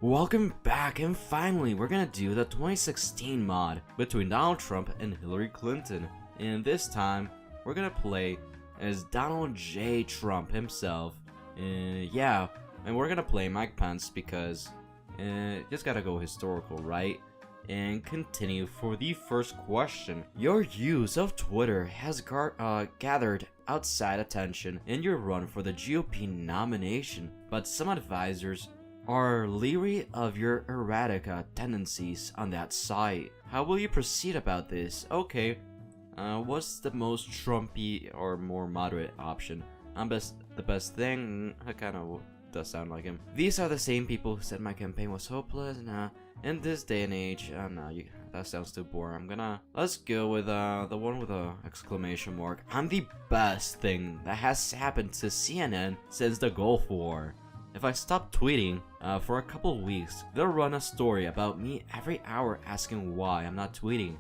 Welcome back, and finally we're gonna do the 2016 mod between Donald Trump and Hillary Clinton. And this time we're gonna play as Donald J. Trump himself. Yeah, and we're gonna play Mike Pence because just gotta go historical, right? And continue for the first question. Your use of Twitter has gathered outside attention in your run for the GOP nomination, but some advisors are leery of your erratic tendencies on that site. How will you proceed about this? Okay, what's the most Trumpy or more moderate option? The best thing, I kinda does sound like him. These are the same people who said my campaign was hopeless, and in this day and age, that sounds too boring. Let's go with the one with a exclamation mark. I'm the best thing that has happened to CNN since the Gulf War. If I stop tweeting for a couple weeks, they'll run a story about me every hour asking why I'm not tweeting.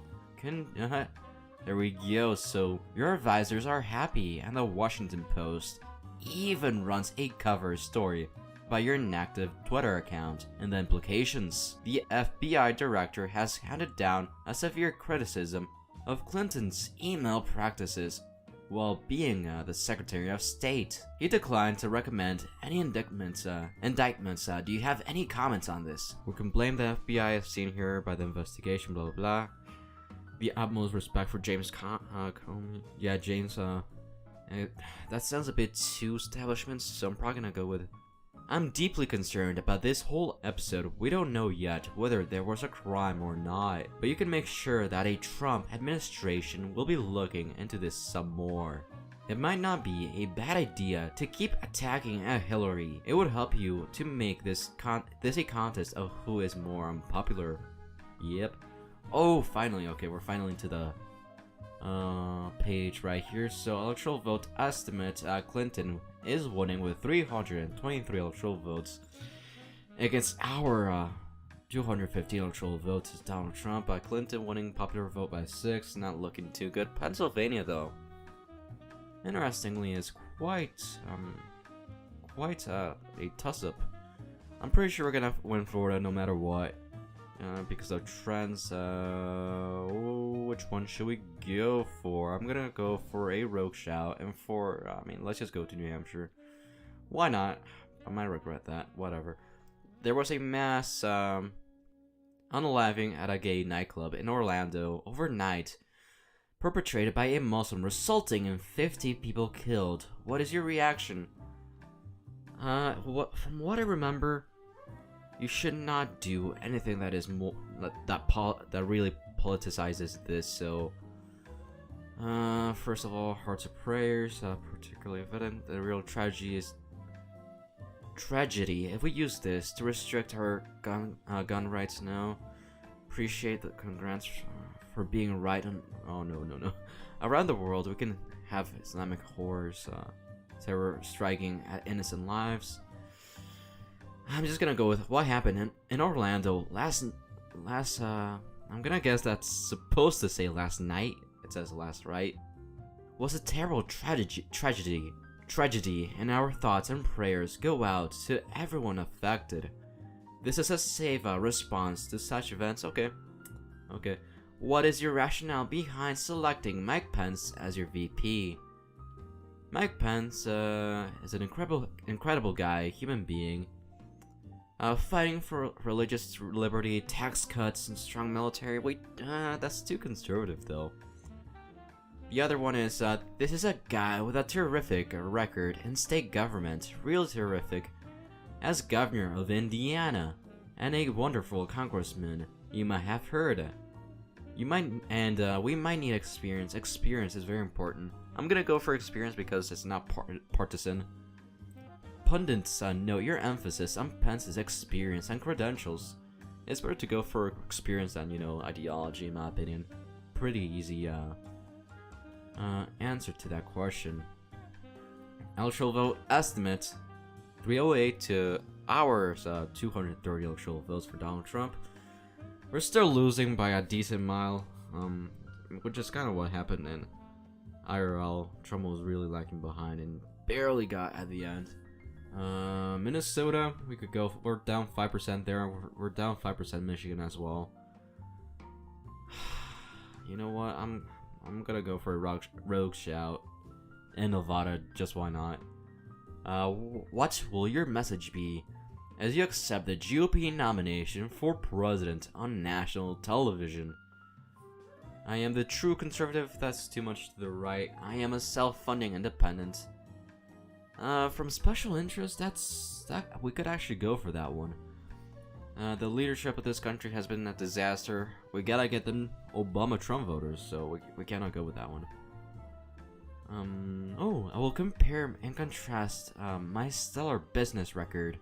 There we go. So your advisors are happy, and the Washington Post even runs a cover story about your inactive Twitter account and the implications. The FBI director has handed down a severe criticism of Clinton's email practices while being the Secretary of State. He declined to recommend any indictments. Do you have any comments on this? We can blame the FBI as seen here by the investigation, blah blah blah. The utmost respect for James Comey. Yeah, James, that sounds a bit too establishment, so I'm probably gonna go with I'm deeply concerned about this whole episode. We don't know yet whether there was a crime or not, but you can make sure that a Trump administration will be looking into this some more. It might not be a bad idea to keep attacking at Hillary. It would help you to make this a contest of who is more unpopular. Yep. Oh, finally. Okay, we're finally to the page right here. So electoral vote estimate, Clinton is winning with 323 electoral votes against our 250 electoral votes is Donald Trump. Clinton winning popular vote by 6, not looking too good. Pennsylvania though, interestingly, is quite a toss-up. I'm pretty sure we're gonna win Florida no matter what. Because of trends, which one should we go for? I'm gonna go for a rogue shout, and let's just go to New Hampshire. Why not? I might regret that, whatever. There was a mass unaliving at a gay nightclub in Orlando overnight, perpetrated by a Muslim, resulting in 50 people killed. What is your reaction? From what I remember, you should not do anything that is more that really politicizes this. So, first of all, hearts and prayers, particularly evident. The real tragedy is tragedy. If we use this to restrict our gun rights now, appreciate the congrats for being right on. Oh no. Around the world, we can have Islamic horrors, terror striking at innocent lives. I'm just gonna go with what happened in Orlando last I'm gonna guess that's supposed to say last night. It says last, right? Was a terrible tragedy, and our thoughts and prayers go out to everyone affected. This is a safe response to such events. Okay. What is your rationale behind selecting Mike Pence as your VP? Mike Pence is an incredible guy, human being. Fighting for religious liberty, tax cuts, and strong military. Wait, that's too conservative though. The other one is, this is a guy with a terrific record in state government, real terrific, as governor of Indiana, and a wonderful congressman. You might have heard. We might need experience. Experience is very important. I'm gonna go for experience because it's not partisan. Pundits note your emphasis on Pence's experience and credentials. It's better to go for experience than, ideology, in my opinion. Pretty easy answer to that question. Electoral vote estimate 308 to ours 230 electoral votes for Donald Trump. We're still losing by a decent mile, which is kind of what happened in IRL. Trump was really lacking behind and barely got at the end. Minnesota, we could go. We're down 5% there. We're down 5% Michigan as well. You know what? I'm gonna go for a rogue shout. And Nevada, just why not? What will your message be as you accept the GOP nomination for president on national television? I am the true conservative. That's too much to the right. I am a self-funding independent. From special interest, that we could actually go for that one. The leadership of this country has been a disaster. We gotta get them Obama-Trump voters, so we cannot go with that one. I will compare and contrast my stellar business record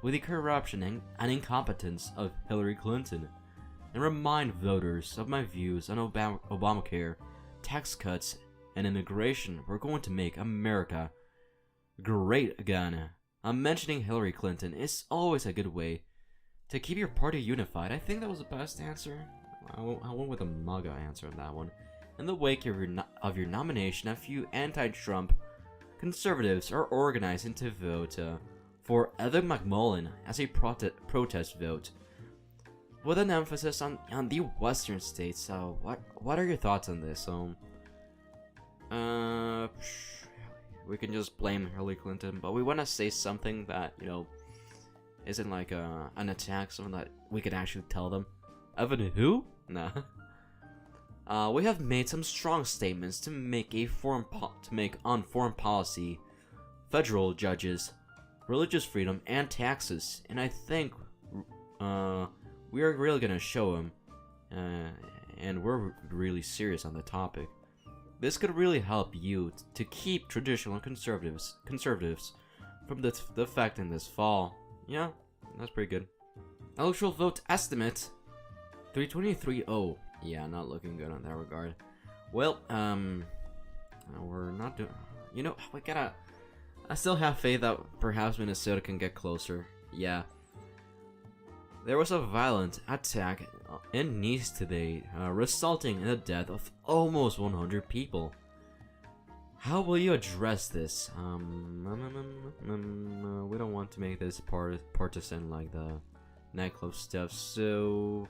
with the corruption and incompetence of Hillary Clinton, and remind voters of my views on Obamacare, tax cuts, and immigration. We're going to make America great again. Mentioning Hillary Clinton is always a good way to keep your party unified. I think that was the best answer. I went with a MAGA answer on that one. In the wake of your nomination, a few anti-Trump conservatives are organizing to vote for Evan McMullen as a protest vote, with an emphasis on the western states. What are your thoughts on this? We can just blame Hillary Clinton, but we want to say something that, you know, isn't like an attack, something that we could actually tell them. Evan who? Nah. We have made some strong statements to make on foreign policy, federal judges, religious freedom, and taxes, and I think we are really gonna show them, and we're really serious on the topic. This could really help you to keep traditional conservatives from defecting this fall. Yeah, that's pretty good. Electoral vote estimate 323-0. Yeah, not looking good on that regard. Well, we're not doing. You know, we gotta. I still have faith that perhaps Minnesota can get closer. Yeah. There was a violent attack in Nice today, resulting in the death of almost 100 people. How will you address this? We don't want to make this partisan like the nightclub stuff, so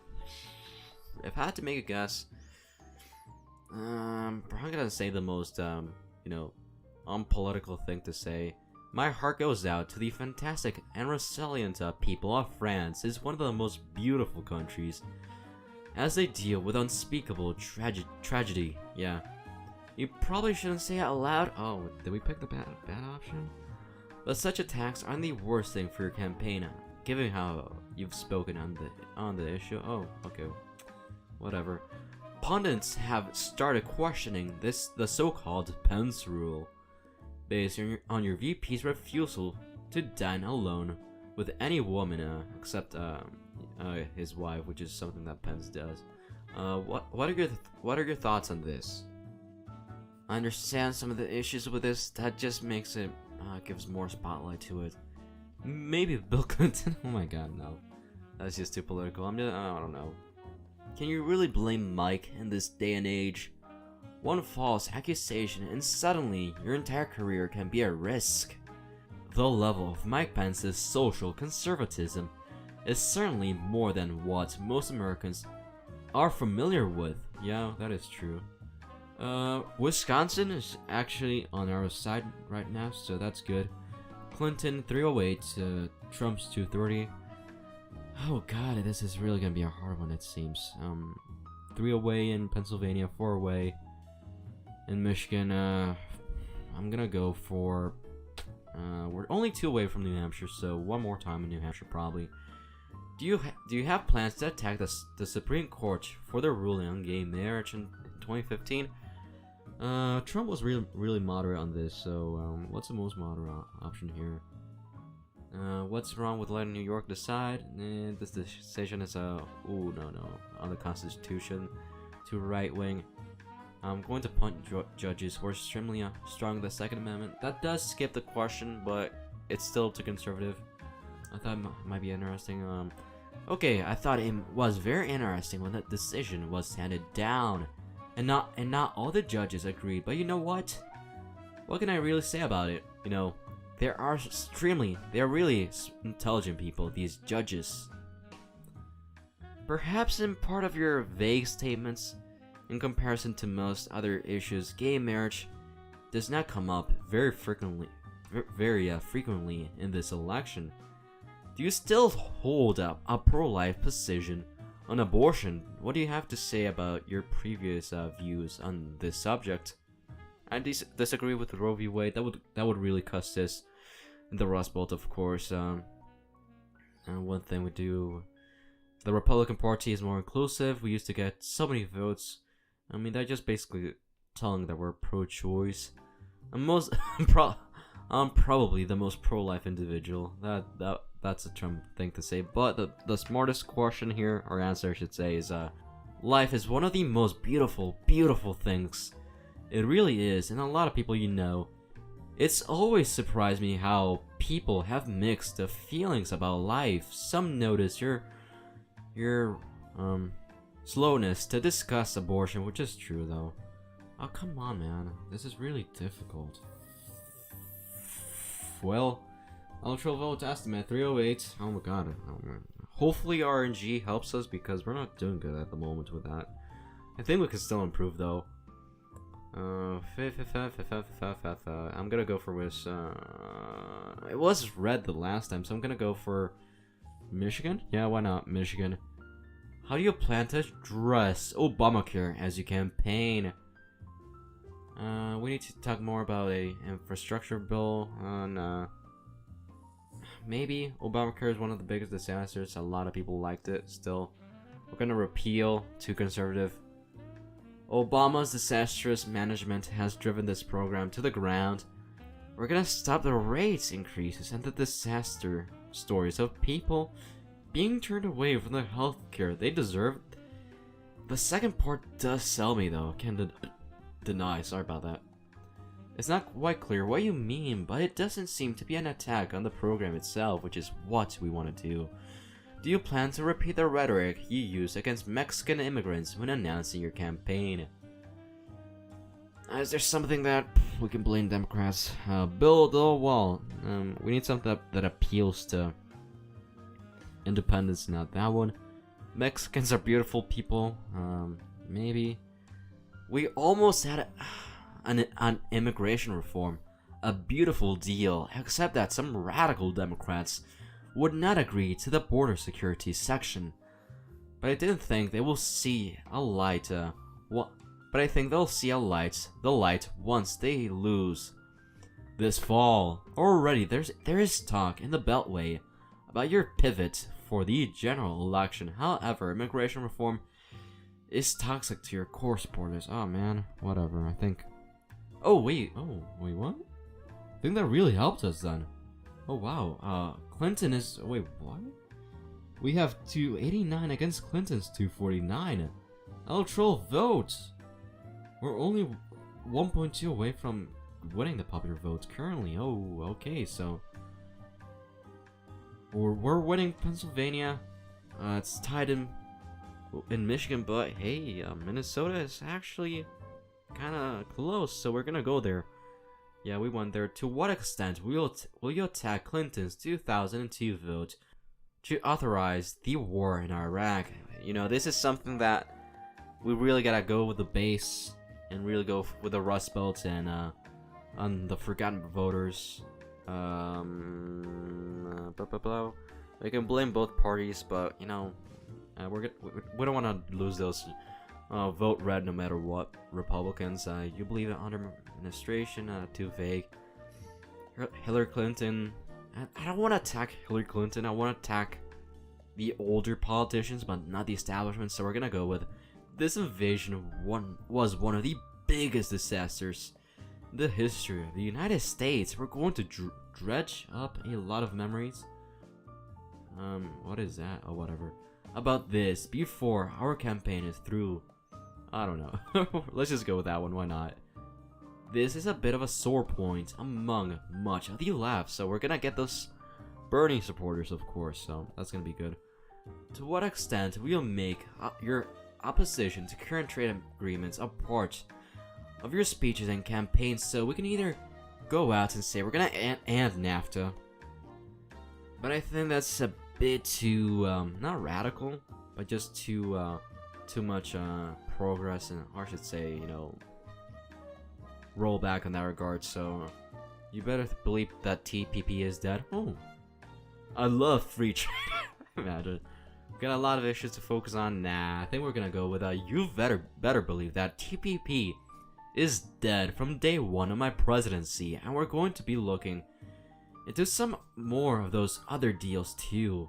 if I had to make a guess, I'm gonna say the most, unpolitical thing to say. My heart goes out to the fantastic and resilient people of France. It's one of the most beautiful countries, as they deal with unspeakable tragedy. Yeah. You probably shouldn't say it out loud. Oh, did we pick the bad option? But such attacks aren't the worst thing for your campaign, given how you've spoken on the issue. Oh, okay. Whatever. Pundits have started questioning the so-called Pence rule, based on your VP's refusal to dine alone with any woman except his wife, which is something that Pence does. What are your thoughts on this? I understand some of the issues with this. That just makes it gives more spotlight to it. Maybe Bill Clinton. Oh my God, no, that's just too political. I don't know. Can you really blame Mike in this day and age? One false accusation and suddenly your entire career can be at risk. The level of Mike Pence's social conservatism is certainly more than what most Americans are familiar with. Yeah, that is true. Wisconsin is actually on our side right now, so that's good. Clinton 308, Trump's 230. Oh God, this is really gonna be a hard one, it seems. 3 away in Pennsylvania, 4 away in Michigan. I'm gonna go for. We're only 2 away from New Hampshire, so 1 more time in New Hampshire probably. Do you have plans to attack the Supreme Court for their ruling on gay marriage in 2015? Trump was really moderate on this, so what's the most moderate option here? What's wrong with letting New York decide? This decision is no, on the Constitution, too right wing. I'm going to punt judges who are extremely strong with the Second Amendment. That does skip the question, but it's still too conservative. I thought it might be interesting. Okay, I thought it was very interesting when that decision was handed down, and not all the judges agreed. But you know what? What can I really say about it? You know, they're really intelligent people, these judges. Perhaps in part of your vague statements, in comparison to most other issues, gay marriage does not come up very frequently in this election. Do you still hold up a pro-life position on abortion? What do you have to say about your previous views on this subject? I disagree with Roe v. Wade. That would really cuss this in the Rust Belt, of course. And one thing we do, the Republican Party is more inclusive. We used to get so many votes. I mean, they're just basically telling that we're pro-choice. I'm probably the most pro-life individual. That's a Trump thing to say. But the smartest question here, or answer I should say, is life is one of the most beautiful things. It really is, and a lot of people it's always surprised me how people have mixed feelings about life. Some notice your slowness to discuss abortion, which is true though. Oh, come on, man. This is really difficult. Well, electoral vote estimate 308. Oh my god. Hopefully RNG helps us because we're not doing good at the moment with that. I think we can still improve though. I'm gonna go for this. It was red the last time, so I'm gonna go for Michigan. Yeah, why not Michigan? How do you plan to address Obamacare as you campaign? We need to talk more about a infrastructure bill. On maybe Obamacare is one of the biggest disasters. A lot of people liked it. Still, we're gonna repeal too conservative. Obama's disastrous management has driven this program to the ground. We're gonna stop the rates increases and the disaster stories of people being turned away from the healthcare they deserve. The second part does sell me though, can't deny, sorry about that. It's not quite clear what you mean, but it doesn't seem to be an attack on the program itself, which is what we want to do. Do you plan to repeat the rhetoric you used against Mexican immigrants when announcing your campaign? Is there something that we can blame Democrats? Build a wall. We need something that appeals to independence, not that one. Mexicans are beautiful people. Maybe. We almost had an immigration reform. A beautiful deal, except that some radical Democrats would not agree to the border security section. But I didn't think they will see a light. But I think they'll see the light once they lose this fall. Already, there is talk in the Beltway about your pivot for the general election. However, immigration reform is toxic to your core supporters. Oh man, whatever. I think. Oh wait, what? I think that really helped us then. Oh wow. Clinton is. Wait, what? We have 289 against Clinton's 249. Electoral vote. We're only 1.2 away from winning the popular vote currently. Oh, okay, so we're winning Pennsylvania. It's tied in Michigan, but hey, Minnesota is actually kind of close, so we're gonna go there. Yeah, we went there. To what extent will you attack Clinton's 2002 vote to authorize the war in Iraq? You know, this is something that we really gotta go with the base and really go with the Rust Belt and on the forgotten voters. We can blame both parties, but you know, we don't want to lose those vote red no matter what. Republicans, you believe it under administration, too vague. Hillary Clinton, I don't want to attack Hillary Clinton. I want to attack the older politicians, but not the establishment. So we're gonna go with this invasion. Was one of the biggest disasters in the history of the United States. We're going to dredge up a lot of memories. What is that? Oh, whatever. About this before our campaign is through. I don't know. Let's just go with that one. Why not? This is a bit of a sore point among much of the left, so we're gonna get those Bernie supporters, of course. So that's gonna be good. To what extent will you make your opposition to current trade agreements a part of your speeches and campaigns, so we can either go out and say we're gonna end NAFTA. But I think that's a bit too, not radical, but just too much progress, and or I should say, you know, roll back in that regard. So you better believe that TPP is dead. Oh, I love free trade. Imagine. Got a lot of issues to focus on. Nah, I think we're gonna go with you better believe that TPP is dead from day one of my presidency, and we're going to be looking into some more of those other deals too.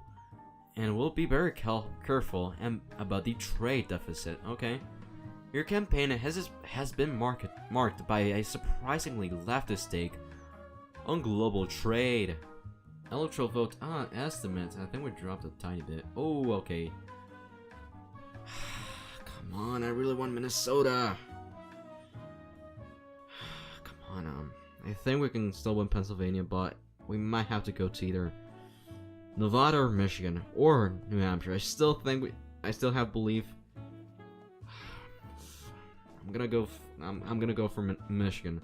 And we'll be very careful about the trade deficit, okay? Your campaign has been marked by a surprisingly leftist take on global trade. Electoral vote estimate. I think we dropped a tiny bit. Oh, okay. Come on, I really want Minnesota. Come on, I think we can still win Pennsylvania, but we might have to go to either Nevada or Michigan or New Hampshire. I still have belief. I'm gonna go for Michigan,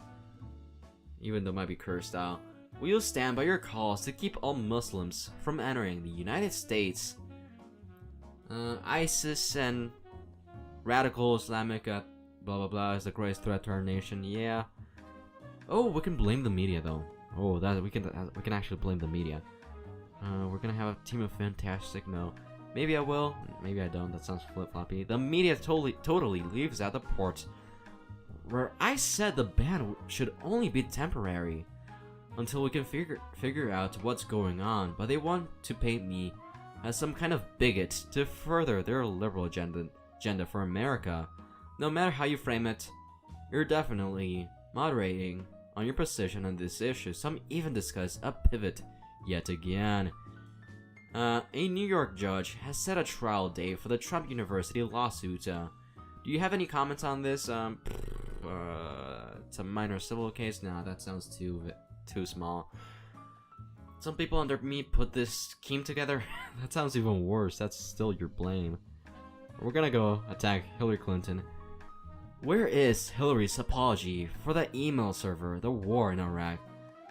even though it might be cursed style. We'll stand by your calls to keep all Muslims from entering the United States. ISIS and radical Islamic blah blah blah is the greatest threat to our nation. Yeah. Oh, we can blame the media though. Oh, that we can actually blame the media. We're gonna have a team of fantastic. No, maybe I will. Maybe I don't. That sounds flip-floppy. The media totally leaves out the part where I said the ban should only be temporary until we can figure out what's going on, but they want to paint me as some kind of bigot to further their liberal agenda for America. No matter how you frame it, you're definitely moderating on your position on this issue. Some even discuss a pivot yet again. A New York judge has set a trial date for the Trump University lawsuit. Do you have any comments on this? It's a minor civil case. Nah, that sounds too small. Some people under me put this scheme together. That sounds even worse. That's still your blame. We're gonna go attack Hillary Clinton. Where is Hillary's apology for the email server, the war in Iraq,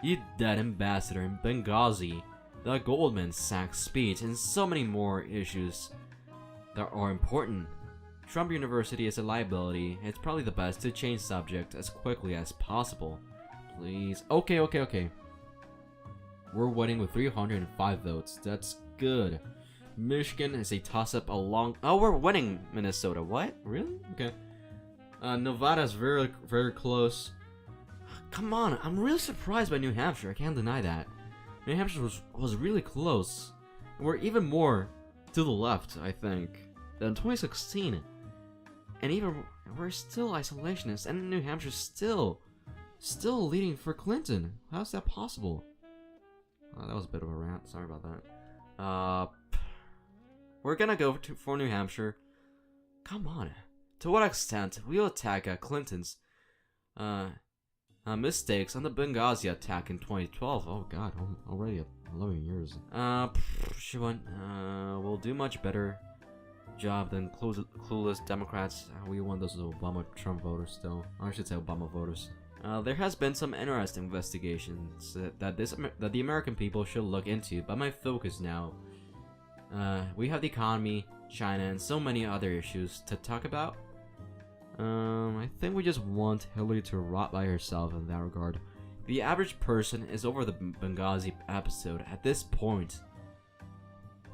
the dead ambassador in Benghazi, the Goldman Sachs speech, and so many more issues that are important? Trump University is a liability. It's probably the best to change subject as quickly as possible. Please. Okay. We're winning with 305 votes. That's good. Michigan is a toss-up along... Oh, we're winning Minnesota. What? Really? Okay. Nevada's very, very close. Come on, I'm really surprised by New Hampshire. I can't deny that. New Hampshire was really close. We're even more to the left, I think, than 2016. And even we're still isolationists, and New Hampshire's still leading for Clinton. How's that possible? That was a bit of a rant. Sorry about that. We're gonna go for New Hampshire. Come on. To what extent we'll attack Clinton's mistakes on the Benghazi attack in 2012? Oh God, already 11 years. She went. We'll do much better job than clueless Democrats. We want those Obama-Trump voters still. Or I should say Obama voters. There has been some interesting investigations that the American people should look into, but my focus now, we have the economy, China, and so many other issues to talk about. I think we just want Hillary to rot by herself in that regard. The average person is over the Benghazi episode at this point,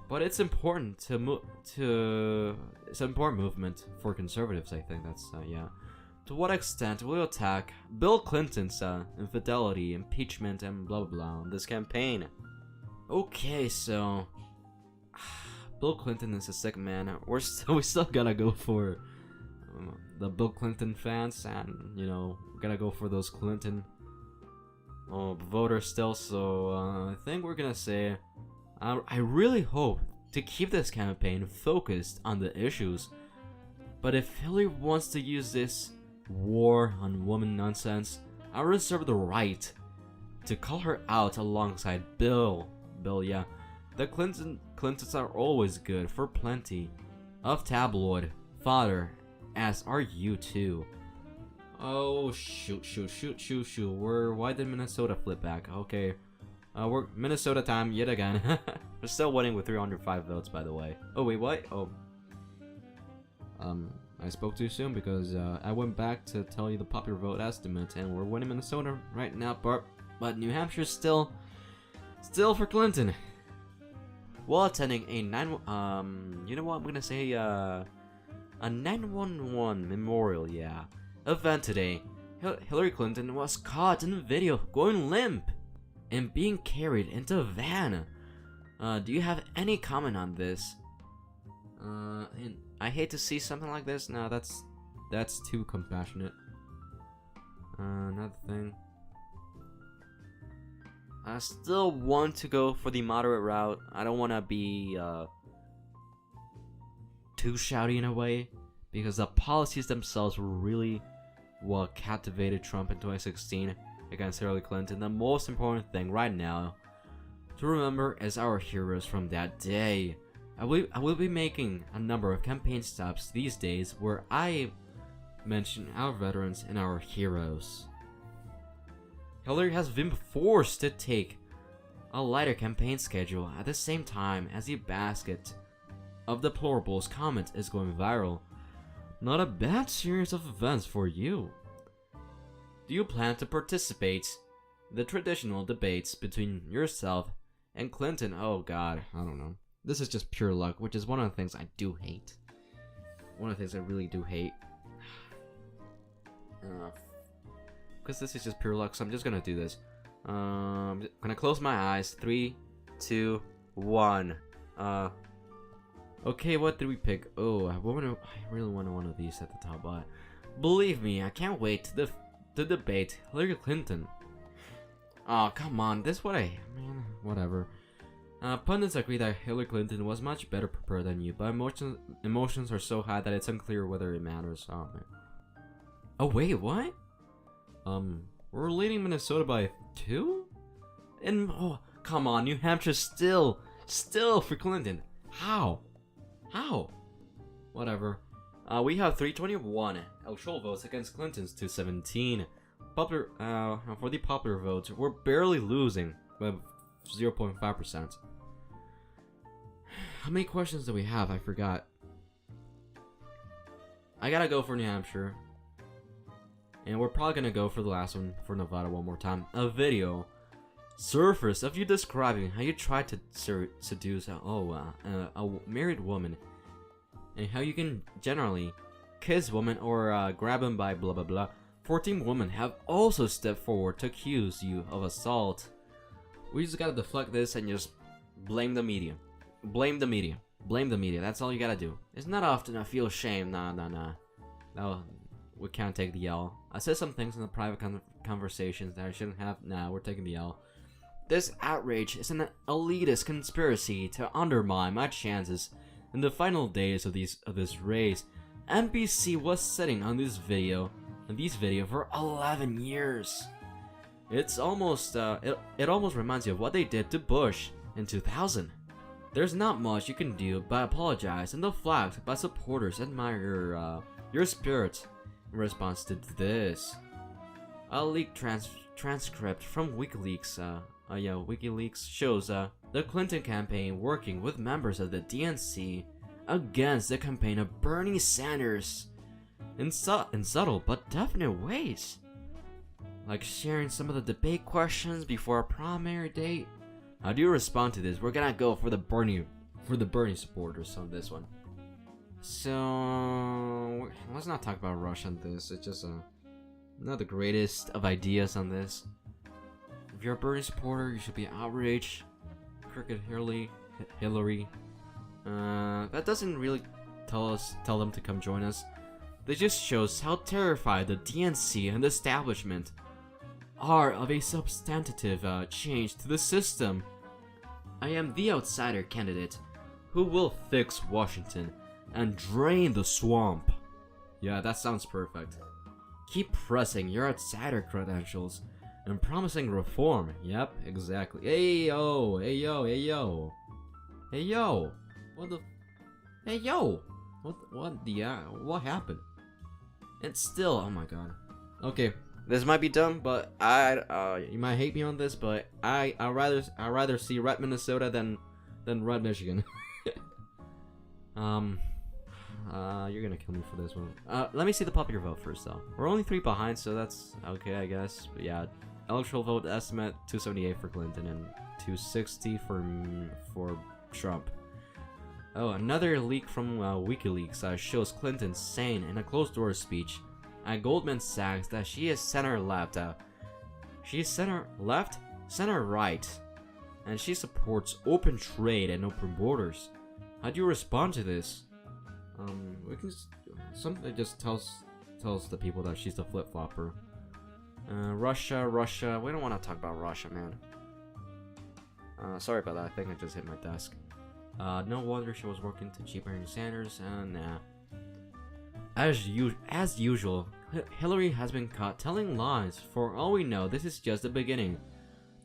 but it's important it's an important movement for conservatives. I think that's yeah. To what extent will we attack Bill Clinton's infidelity, impeachment, and blah blah blah on this campaign? Okay, so Bill Clinton is a sick man. We still gotta go for the Bill Clinton fans, and you know, we're gonna go for those Clinton voters still. So I think we're gonna say, I really hope to keep this campaign focused on the issues. But if Hillary wants to use this war on women nonsense, I reserve the right to call her out alongside Bill. Yeah, the Clintons are always good for plenty of tabloid fodder, as are you too. Oh, shoot. Why did Minnesota flip back? Okay. We're Minnesota time yet again. We're still winning with 305 votes, by the way. Oh, wait, what? Oh. I spoke too soon because I went back to tell you the popular vote estimate, and we're winning Minnesota right now, but New Hampshire's still for Clinton. While attending a you know what, I'm gonna say a 911 memorial, event today, Hillary Clinton was caught in a video going limp and being carried into a van. Do you have any comment on this? And I hate to see something like this. No, that's too compassionate. Another thing. I still want to go for the moderate route. I don't want to be too shouty in a way, because the policies themselves were really what captivated Trump in 2016 against Hillary Clinton. The most important thing right now to remember is our heroes from that day. I will be making a number of campaign stops these days where I mention our veterans and our heroes. Hillary has been forced to take a lighter campaign schedule at the same time as the basket of deplorables comment is going viral. Not a bad series of events for you. Do you plan to participate in the traditional debates between yourself and Clinton? Oh god, I don't know. This is just pure luck, which is one of the things I do hate. One of the things I really do hate. Because this is just pure luck, so I'm just gonna do this. I'm gonna close my eyes. 3, 2, 1. Okay, what did we pick? Oh, I really want one of these at the top, but believe me, I can't wait to debate Hillary Clinton. Oh, come on, this what I mean, whatever. Pundits agree that Hillary Clinton was much better prepared than you, but emotions are so high that it's unclear whether it matters. Oh man. Oh wait, what? We're leading Minnesota by 2? And oh, come on, New Hampshire still for Clinton. How? Whatever. We have 321 actual votes against Clinton's 217. For the popular votes, we're barely losing by 0.5%. How many questions do we have? I forgot. I gotta go for New Hampshire. And we're probably gonna go for the last one for Nevada one more time. A video surfaced of you describing how you tried to seduce a married woman, and how you can generally kiss women or grab them by blah blah blah. 14 women have also stepped forward to accuse you of assault. We just gotta deflect this and just blame the media. Blame the media. That's all you gotta do. It's not often I feel shame. Nah. No, we can't take the L. I said some things in the private conversations that I shouldn't have. Nah, we're taking the L. This outrage is an elitist conspiracy to undermine my chances in the final days of this race. NBC was sitting on this video for 11 years. It's almost it almost reminds you of what they did to Bush in 2000. There's not much you can do but apologize and deflect by supporters admire your spirit in response to this. A leaked transcript from WikiLeaks WikiLeaks shows the Clinton campaign working with members of the DNC against the campaign of Bernie Sanders in subtle but definite ways, like sharing some of the debate questions before a primary date. How do you respond to this? We're gonna go for the Bernie supporters on this one. So let's not talk about Russia on this. It's just not the greatest of ideas on this. If you're a Bernie supporter, you should be outraged. Crooked Hillary. That doesn't really tell them to come join us. That just shows how terrified the DNC and the establishment are of a substantive change to the system. I am the outsider candidate who will fix Washington and drain the swamp. Yeah, that sounds perfect. Keep pressing your outsider credentials and promising reform. Yep, exactly. Hey yo. What happened? And still, oh my god. Okay, this might be dumb, but you might hate me on this, but I rather see red Minnesota than red Michigan. You're gonna kill me for this one. Let me see the popular vote first, though. We're only 3 behind, so that's okay, I guess. But yeah, electoral vote estimate 278 for Clinton and 260 for Trump. Oh, another leak from WikiLeaks shows Clinton saying in a closed-door speech at Goldman Sachs that she is center-left. She is center-left? Center-right. And she supports open trade and open borders. How do you respond to this? We can something just tells the people that she's a flip-flopper. Russia. We don't want to talk about Russia, man. Sorry about that. I think I just hit my desk. No wonder she was working to cheat Bernie Sanders, and as usual, Hillary has been caught telling lies. For all we know, this is just the beginning.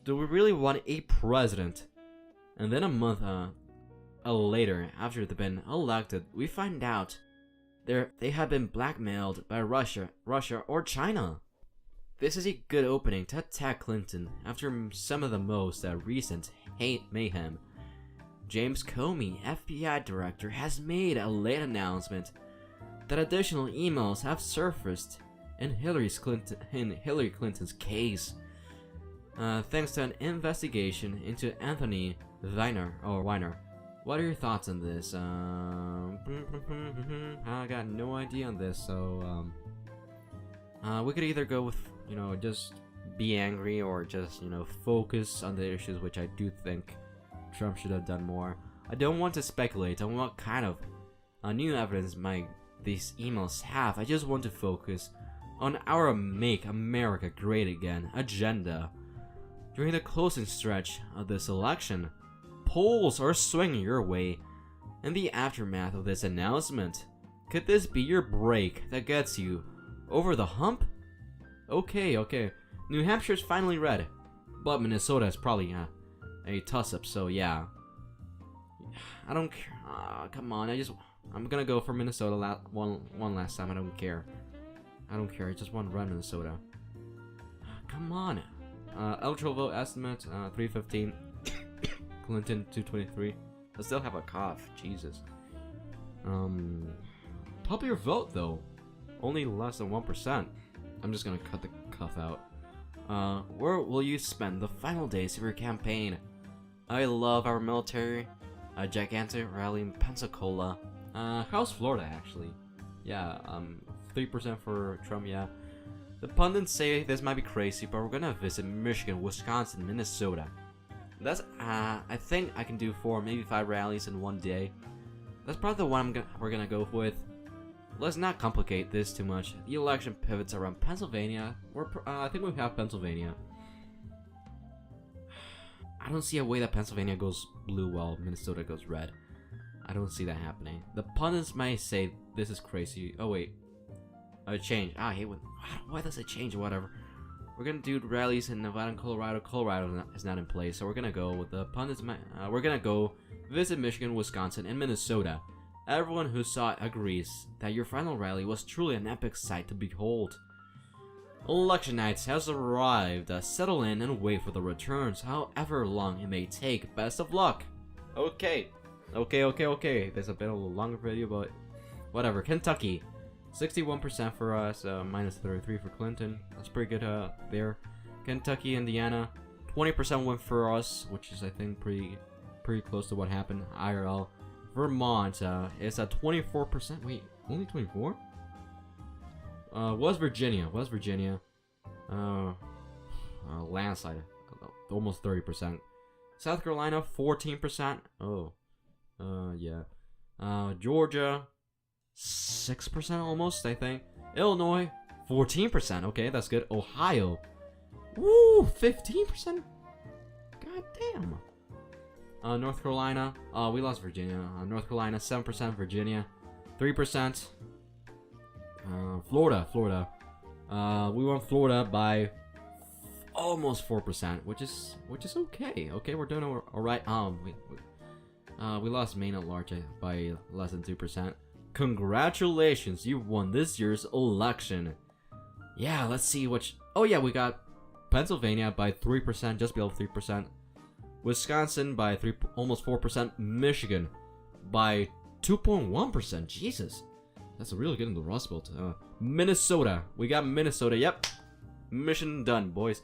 Do we really want a president? And then a month later, after they've been elected, we find out they have been blackmailed by Russia or China. This is a good opening to attack Clinton after some of the most recent hate mayhem. James Comey, FBI director, has made a late announcement that additional emails have surfaced in Hillary Clinton's case, thanks to an investigation into Anthony Weiner. What are your thoughts on this? I got no idea on this, so we could either go with, just be angry, or just, focus on the issues, which I do think Trump should have done more. I don't want to speculate on what kind of new evidence these emails have. I just want to focus on our Make America Great Again agenda. During the closing stretch of this election, polls are swinging your way. In the aftermath of this announcement, could this be your break that gets you over the hump? Okay. New Hampshire's finally red, but Minnesota is probably a toss-up, so yeah. I don't care. Come on, I'm gonna go for Minnesota one last time. I don't care. I just want red Minnesota. Come on. Electoral vote estimate 315. Clinton 223. I still have a cough. Jesus. Popular vote though, only less than 1%. I'm just gonna cut the cough out. Where will you spend the final days of your campaign? I love our military. A gigantic rally in Pensacola. How's Florida actually? Yeah, 3% for Trump, yeah. The pundits say this might be crazy, but we're gonna visit Michigan, Wisconsin, Minnesota. That's, I think I can do 4, maybe 5 rallies in one day. That's probably the one we're gonna go with. Let's not complicate this too much. The election pivots around Pennsylvania. I think we have Pennsylvania. I don't see a way that Pennsylvania goes blue while Minnesota goes red. I don't see that happening. The pundits might say this is crazy. Oh wait, a change. I hate when. Why does it change? Whatever. We're gonna do rallies in Nevada and Colorado. Colorado is not in place, so we're gonna go with the pundits. We're gonna go visit Michigan, Wisconsin, and Minnesota. Everyone who saw it agrees that your final rally was truly an epic sight to behold. Election night has arrived. Settle in and wait for the returns, however long it may take. Best of luck. Okay. There's a bit of a longer video, but whatever. Kentucky, 61% for us, minus 33 for Clinton. That's pretty good there. Kentucky, Indiana, 20% win for us, which is I think pretty close to what happened IRL. Vermont is at 24%. Wait, only 24? West Virginia, landslide, almost 30%. South Carolina, 14%. Oh, yeah. Georgia, 6% almost, I think. Illinois, 14%. Okay, that's good. Ohio, woo, 15%. God damn. North Carolina, we lost Virginia. North Carolina, 7%. Virginia, 3%. Florida. We won Florida by almost 4%, which is okay. Okay, we're doing all right. We lost Maine at large by less than 2%. Congratulations, you won this year's election. Yeah, let's see which. Oh yeah, we got Pennsylvania by 3%, just below 3%. Wisconsin by almost 4%. Michigan by 2.1%. Jesus, that's really good in the Rust Belt. Minnesota, we got Minnesota. Yep, mission done, boys.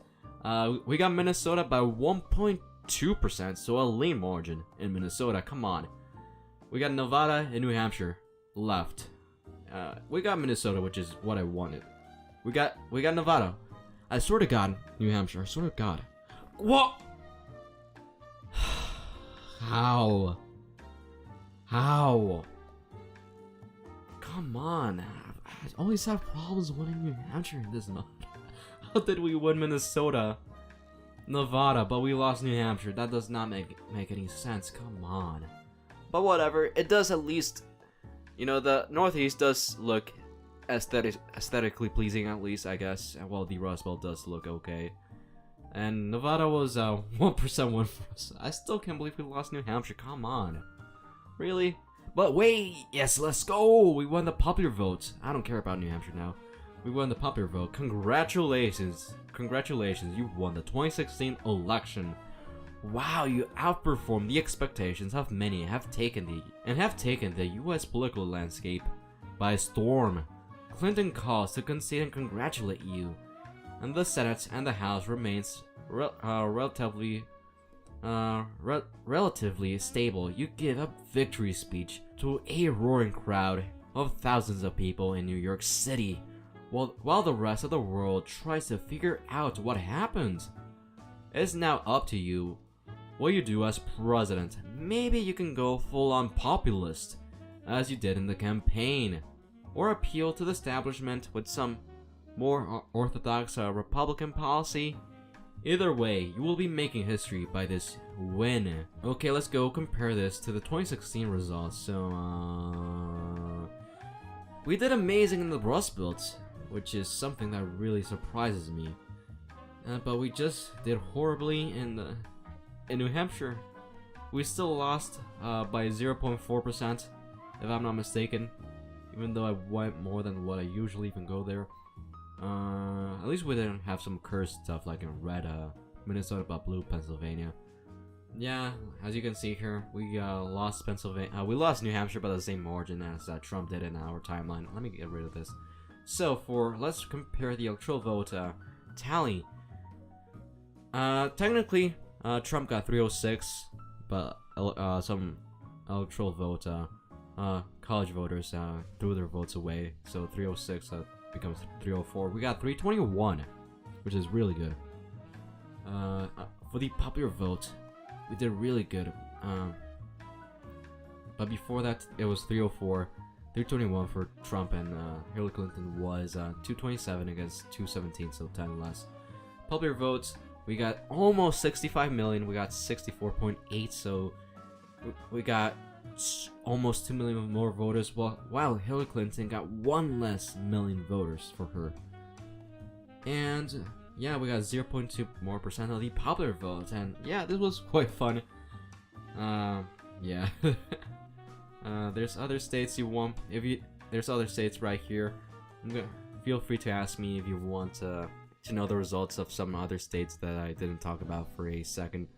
We got Minnesota by 1.2%, so a lean margin in Minnesota. Come on. We got Nevada and New Hampshire left. We got Minnesota, which is what I wanted. We got Nevada. I swear to God, New Hampshire. I swear to God. What? How? How? Come on. I always have problems winning New Hampshire in this mod. How did we win Minnesota, Nevada, but we lost New Hampshire? That does not make any sense. Come on. But whatever. It does at least, you know, the Northeast does look aesthetically pleasing, at least, I guess. Well, the Rust Belt does look okay. And Nevada was 1% win for us. I still can't believe we lost New Hampshire. Come on. Really? But wait, yes, let's go. We won the popular vote. I don't care about New Hampshire now. We won the popular vote. Congratulations. Congratulations. You won the 2016 election. Wow, you outperformed the expectations of many have taken the US political landscape by storm. Clinton calls to concede and congratulate you. And the Senate and the House remains relatively stable. You give a victory speech to a roaring crowd of thousands of people in New York City, while the rest of the world tries to figure out what happened. It's now up to you what you do as president. Maybe you can go full-on populist, as you did in the campaign, or appeal to the establishment with some more orthodox Republican policy. Either way, you will be making history by this win. Okay, let's go compare this to the 2016 results. So, we did amazing in the Rust Belt, which is something that really surprises me. But we just did horribly in New Hampshire. We still lost by 0.4%, if I'm not mistaken. Even though I went more than what I usually even go there. At least we didn't have some cursed stuff like in red Minnesota but blue Pennsylvania. Yeah, as you can see here, we lost Pennsylvania. We lost New Hampshire by the same margin as Trump did in our timeline. Let me get rid of this. So let's compare the electoral vote tally. Technically, Trump got 306, but some electoral vote college voters threw their votes away, so 306 becomes 304. We got 321, which is really good. For the popular vote, we did really good. But before that, it was 304, 321 for Trump, and Hillary Clinton was 227 against 217, so 10 less. Popular votes, we got almost 65 million. We got 64.8, so we got almost 2 million more voters, while Hillary Clinton got 1 less million voters for her. And yeah, we got 0.2% more of the popular vote, and yeah, this was quite fun. Yeah. There's other states you want. There's other states right here. Feel free to ask me if you want to know the results of some other states that I didn't talk about for a second.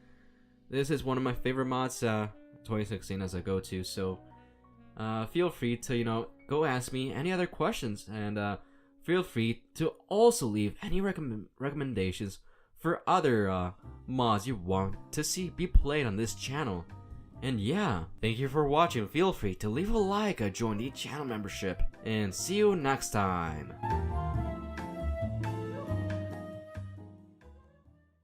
This is one of my favorite mods, 2016 as I go to, so feel free to go ask me any other questions, and feel free to also leave any recommendations for other mods you want to see be played on this channel. And yeah, thank you for watching. Feel free to leave a like, join the channel membership, and see you next time.